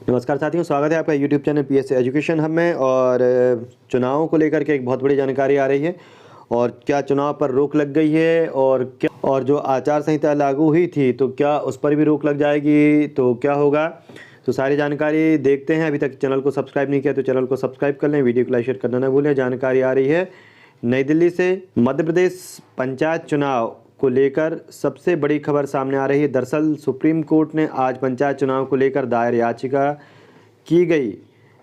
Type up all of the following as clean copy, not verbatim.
नमस्कार साथियों, स्वागत है आपका YouTube channel PSC education hub में। और चुनावों को लेकर के एक बहुत बड़ी जानकारी आ रही है। और क्या चुनाव पर रोक लग गई है और जो आचार संहिता लागू हुई थी तो क्या उस पर भी रोक लग जाएगी, तो क्या होगा, तो सारी जानकारी देखते हैं। अभी तक चैनल को सब्सक्राइब नहीं किया तो चैनल को सब्सक्राइब कर लें, वीडियो को लाइक शेयर करना ना भूलें। जानकारी आ रही है नई दिल्ली से। मध्य प्रदेश पंचायत चुनाव को लेकर सबसे बड़ी खबर सामने आ रही है। दरअसल सुप्रीम कोर्ट ने आज पंचायत चुनाव को लेकर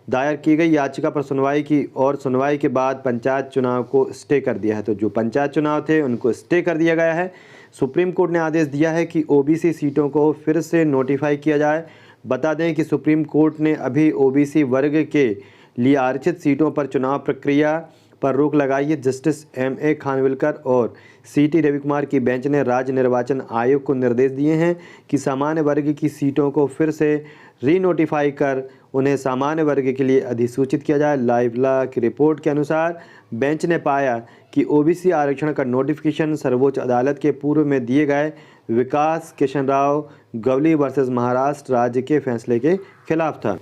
दायर की गई याचिका पर सुनवाई की और सुनवाई के बाद पंचायत चुनाव को स्टे कर दिया है। तो जो पंचायत चुनाव थे उनको स्टे कर दिया गया है। सुप्रीम कोर्ट ने आदेश दिया है कि ओबीसी सीटों को फिर से नोटिफाई किया जाए। बता दें कि सुप्रीम कोर्ट ने अभी ओबीसी वर्ग के लिए आरक्षित सीटों पर चुनाव प्रक्रिया पर रोक लगाई है। Justice MA. खानविलकर और सी.टी. रविकुमार की बेंच ने राज्य निर्वाचन आयोग को निर्देश दिए हैं कि सामान्य वर्ग की सीटों को फिर से रीनोटिफाई कर उन्हें सामान्य वर्ग के लिए अधिसूचित किया जाए। लाइवला की रिपोर्ट के अनुसार बेंच ने पाया कि ओबीसी आरक्षण का नोटिफिकेशन सर्वोच्च अदालत के पूर्व में दिए गए विकास किशन राव गवली वर्सेस महाराष्ट्र राज्य के फैसले के खिलाफ था।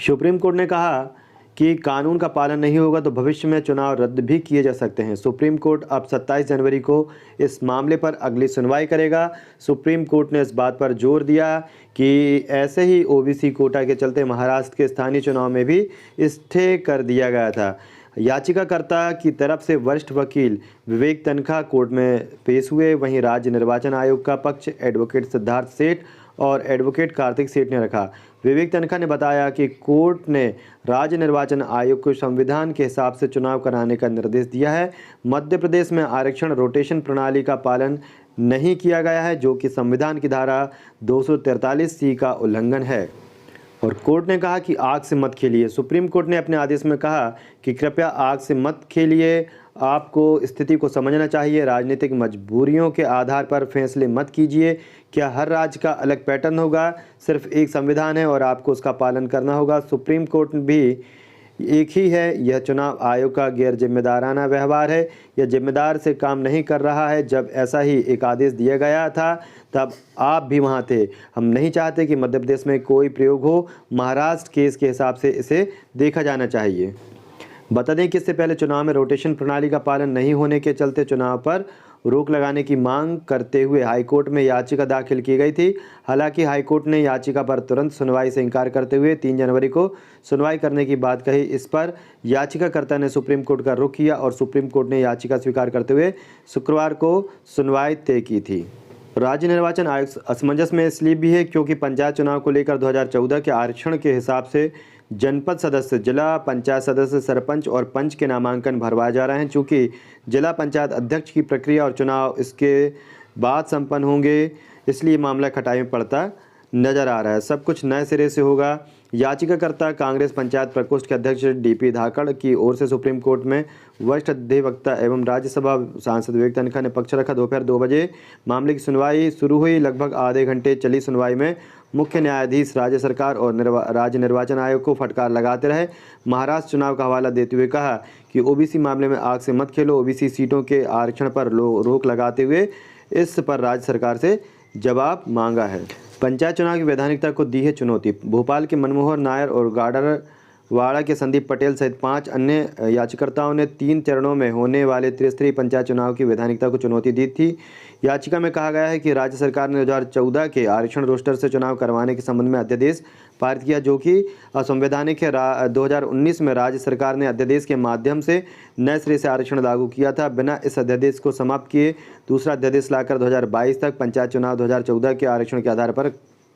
सुप्रीम कोर्ट ने कहा कि कानून का पालन नहीं होगा तो भविष्य में चुनाव रद्द भी किए जा सकते हैं। सुप्रीम कोर्ट अब 27 जनवरी को इस मामले पर अगली सुनवाई करेगा। सुप्रीम कोर्ट ने इस बात पर जोर दिया कि ऐसे ही ओबीसी कोटा के चलते महाराष्ट्र के स्थानीय चुनाव में भी स्टे कर दिया गया था। याचिकाकर्ता की तरफ से वरिष्ठ वकील विवेक तनखा कोर्ट में पेश हुए। वहीं राज्य निर्वाचन आयोग का पक्ष एडवोकेट सिद्धार्थ सेठ और एडवोकेट कार्तिक सेठ ने रखा। विवेक तनखा ने बताया कि कोर्ट ने राज्य निर्वाचन आयोग को संविधान के हिसाब से चुनाव कराने का निर्देश दिया है। मध्य प्रदेश में आरक्षण रोटेशन प्रणाली का पालन नहीं किया गया है, जो कि संविधान की धारा 243C का उल्लंघन है। और कोर्ट ने कहा कि आग से मत खेलिए। सुप्रीम कोर्ट ने अपने आदेश में कहा कि कृपया आग से मत खेलिए, आपको स्थिति को समझना चाहिए। राजनीतिक मजबूरियों के आधार पर फैसले मत कीजिए। क्या हर राज्य का अलग पैटर्न होगा? सिर्फ एक संविधान है और आपको उसका पालन करना होगा। सुप्रीम कोर्ट भी एक ही है। यह चुनाव आयोग का गैर जिम्मेदाराना व्यवहार है। यह जिम्मेदार से काम नहीं कर रहा है। जब ऐसा ही एक आदेश दिया गया था तब आप भी वहां थे। हम नहीं चाहते कि मध्य प्रदेश में कोई प्रयोग हो। महाराष्ट्र केस के हिसाब से इसे देखा जाना चाहिए। बता दें कि इससे पहले चुनाव में रोटेशन प्रणाली का पालन नहीं होने के चलते चुनाव पर रोक लगाने की मांग करते हुए हाईकोर्ट में याचिका दाखिल की गई थी। हालांकि हाईकोर्ट ने याचिका पर तुरंत सुनवाई से इनकार करते हुए 3 जनवरी को सुनवाई करने की बात कही। इस पर याचिकाकर्ता ने सुप्रीम कोर्ट का रुख किया और सुप्रीम कोर्ट ने याचिका स्वीकार करते हुए शुक्रवार को सुनवाई तय की थी। राज्य निर्वाचन आयोग असमंजस में इसलिए भी है क्योंकि पंचायत चुनाव को लेकर 2014 के आरक्षण के हिसाब से जनपद सदस्य, जिला पंचायत सदस्य, सरपंच और पंच के नामांकन भरवाए जा रहे हैं। चूँकि जिला पंचायत अध्यक्ष की प्रक्रिया और चुनाव इसके बाद संपन्न होंगे, इसलिए मामला खटाई में पड़ता नजर आ रहा है। सब कुछ नए सिरे से होगा। याचिकाकर्ता कांग्रेस पंचायत प्रकोष्ठ के अध्यक्ष डीपी धाकड़ की ओर से सुप्रीम कोर्ट में वरिष्ठ अधिवक्ता एवं राज्यसभा सांसद विवेक तनखा ने पक्ष रखा। दोपहर 2 बजे मामले की सुनवाई शुरू हुई। लगभग आधे घंटे चली सुनवाई में मुख्य न्यायाधीश राज्य सरकार और राज्य निर्वाचन आयोग को फटकार लगाते रहे। महाराष्ट्र चुनाव का हवाला देते हुए कहा कि ओबीसी मामले में आग से मत खेलो। ओबीसी सीटों के आरक्षण पर रोक लगाते हुए इस पर राज्य सरकार से जवाब मांगा है। पंचायत चुनाव की वैधानिकता को दी है चुनौती। भोपाल के मनमोहर नायर और गाडरवाड़ा के संदीप पटेल सहित 5 अन्य याचिकाकर्ताओं ने 3 चरणों में होने वाले त्रिस्तरीय पंचायत चुनाव की वैधानिकता को चुनौती दी थी। याचिका में कहा गया है कि राज्य सरकार ने 2014 के आरक्षण रोस्टर से चुनाव करवाने के संबंध में अध्यादेश पारित किया, जो कि असंवैधानिक है। 2019 में राज्य सरकार ने अध्यादेश के माध्यम से नए सिरे से आरक्षण लागू किया था। बिना इस अध्यादेश को समाप्त किए दूसरा अध्यादेश लाकर 2022 तक पंचायत चुनाव 2014 के आरक्षण के आधार पर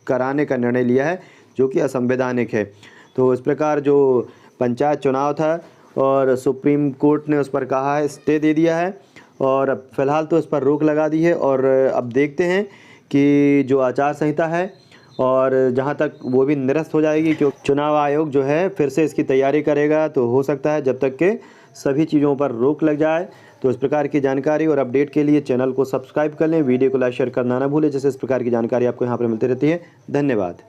कराने का निर्णय लिया है, जो कि असंवैधानिक है। तो इस प्रकार जो पंचायत चुनाव था और सुप्रीम कोर्ट ने उस पर कहा है, स्टे दे दिया है और फ़िलहाल तो इस पर रोक लगा दी है। और अब देखते हैं कि जो आचार संहिता है और जहां तक वो भी निरस्त हो जाएगी, क्योंकि चुनाव आयोग जो है फिर से इसकी तैयारी करेगा। तो हो सकता है जब तक के सभी चीज़ों पर रोक लग जाए। तो इस प्रकार की जानकारी और अपडेट के लिए चैनल को सब्सक्राइब कर लें, वीडियो को लाइक शेयर करना ना भूलें, जिससे इस प्रकार की जानकारी आपको यहाँ पर मिलती रहती है। धन्यवाद।